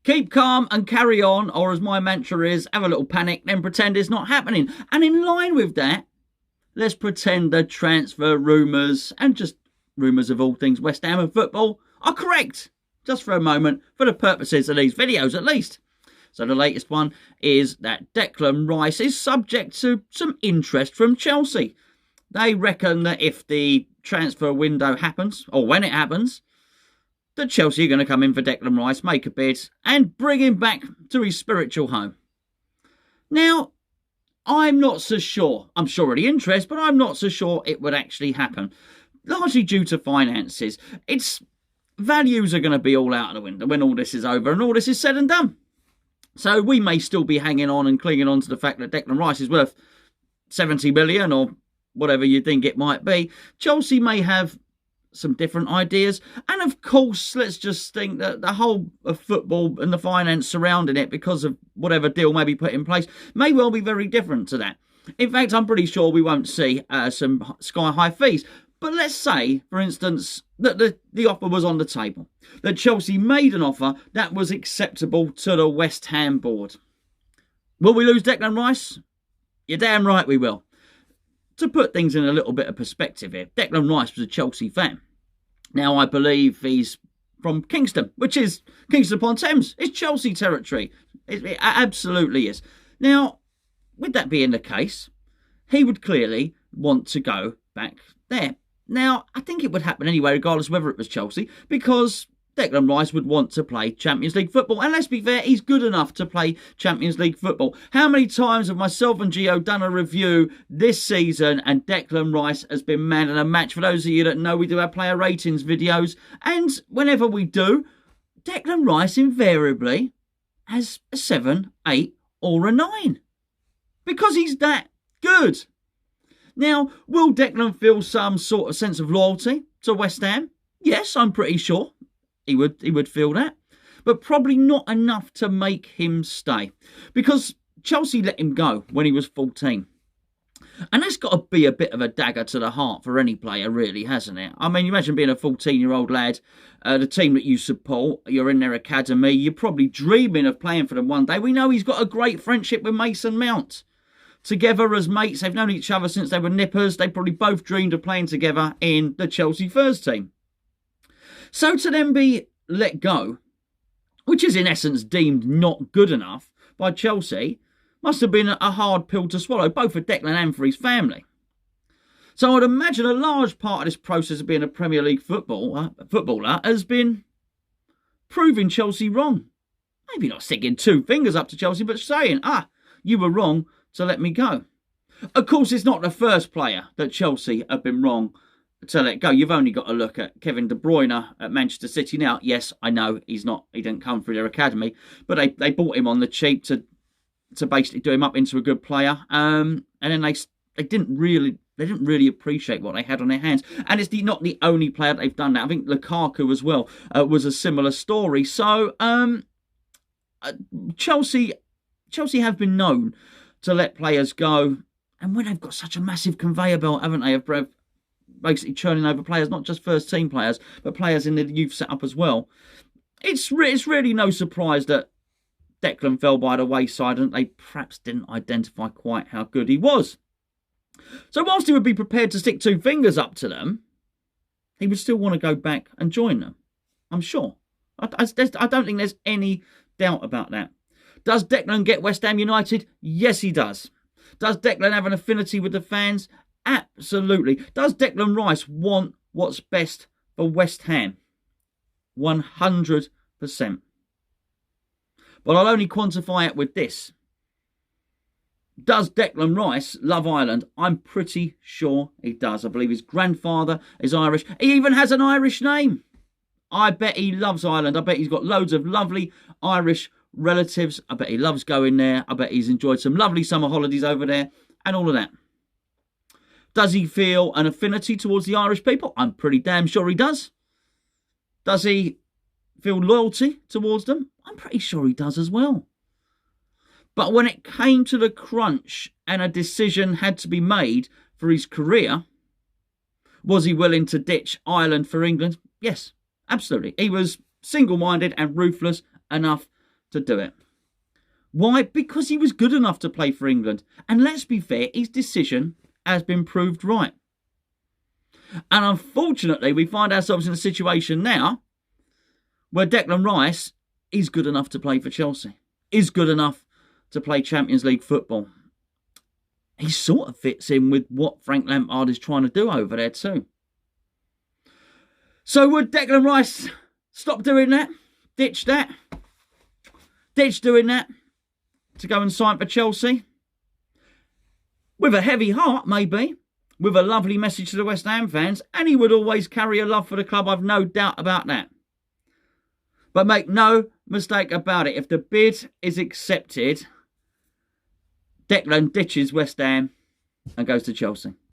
Keep calm and carry on, or as my mantra is, have a little panic, then pretend it's not happening. And in line with that, let's pretend the transfer rumours, and just rumours of all things West Ham and football, are correct. Just for a moment, for the purposes of these videos at least. So the latest one is that Declan Rice is subject to some interest from Chelsea. They reckon that if the transfer window happens, or when it happens, that Chelsea are going to come in for Declan Rice, make a bid, and bring him back to his spiritual home. Now, I'm not so sure. I'm sure of the interest, but I'm not so sure it would actually happen. Largely due to finances. Its values are going to be all out of the window when all this is over and all this is said and done. So we may still be hanging on and clinging on to the fact that Declan Rice is worth 70 million or whatever you think it might be. Chelsea may have some different ideas. And of course, let's just think that the whole of football and the finance surrounding it, because of whatever deal may be put in place, may well be very different to that. In fact, I'm pretty sure we won't see some sky-high fees. But let's say, for instance, that the offer was on the table. That Chelsea made an offer that was acceptable to the West Ham board. Will we lose Declan Rice? You're damn right we will. To put things in a little bit of perspective here, Declan Rice was a Chelsea fan. Now, I believe he's from Kingston, which is Kingston upon Thames. It's Chelsea territory. It absolutely is. Now, with that being the case, he would clearly want to go back there. Now, I think it would happen anyway, regardless of whether it was Chelsea, because Declan Rice would want to play Champions League football. And let's be fair, he's good enough to play Champions League football. How many times have myself and Gio done a review this season and Declan Rice has been man of the match? For those of you that know, we do our player ratings videos. And whenever we do, Declan Rice invariably has a 7, 8 or a 9. Because he's that good. Now, will Declan feel some sort of sense of loyalty to West Ham? Yes, I'm pretty sure he would feel that. But probably not enough to make him stay. Because Chelsea let him go when he was 14. And that's got to be a bit of a dagger to the heart for any player, really, hasn't it? I mean, you imagine being a 14-year-old lad, the team that you support, you're in their academy, you're probably dreaming of playing for them one day. We know he's got a great friendship with Mason Mount. Together as mates, they've known each other since they were nippers. They probably both dreamed of playing together in the Chelsea first team. So to then be let go, which is in essence deemed not good enough by Chelsea, must have been a hard pill to swallow, both for Declan and for his family. So I'd imagine a large part of this process of being a Premier League footballer has been proving Chelsea wrong. Maybe not sticking 2 fingers up to Chelsea, but saying, you were wrong to let me go. Of course, it's not the first player that Chelsea have been wrong to let go. You've only got to look at Kevin De Bruyne at Manchester City now. Yes, I know he didn't come through their academy, but they bought him on the cheap to basically do him up into a good player. And then they didn't really appreciate what they had on their hands. And it's not the only player they've done that. I think Lukaku as well was a similar story. So Chelsea have been known to let players go. And when they've got such a massive conveyor belt, haven't they, of basically churning over players, not just first team players, but players in the youth setup as well. It's really no surprise that Declan fell by the wayside and they perhaps didn't identify quite how good he was. So whilst he would be prepared to stick 2 fingers up to them, he would still want to go back and join them. I'm sure. I don't think there's any doubt about that. Does Declan get West Ham United? Yes, he does. Does Declan have an affinity with the fans? Absolutely. Does Declan Rice want what's best for West Ham? 100%. But I'll only quantify it with this. Does Declan Rice love Ireland? I'm pretty sure he does. I believe his grandfather is Irish. He even has an Irish name. I bet he loves Ireland. I bet he's got loads of lovely Irish relatives. I bet he loves going there. I bet he's enjoyed some lovely summer holidays over there and all of that. Does he feel an affinity towards the Irish people? I'm pretty damn sure he does. Does he feel loyalty towards them? I'm pretty sure he does as well. But when it came to the crunch and a decision had to be made for his career, was he willing to ditch Ireland for England? Yes, absolutely. He was single-minded and ruthless enough to do it. Why? Because he was good enough to play for England. And let's be fair, his decision has been proved right. And unfortunately, we find ourselves in a situation now where Declan Rice is good enough to play for Chelsea. Is good enough to play Champions League football. He sort of fits in with what Frank Lampard is trying to do over there too. So would Declan Rice stop doing that? Ditch that? Ditch doing that to go and sign for Chelsea? With a heavy heart, maybe. With a lovely message to the West Ham fans. And he would always carry a love for the club. I've no doubt about that. But make no mistake about it. If the bid is accepted, Declan ditches West Ham and goes to Chelsea.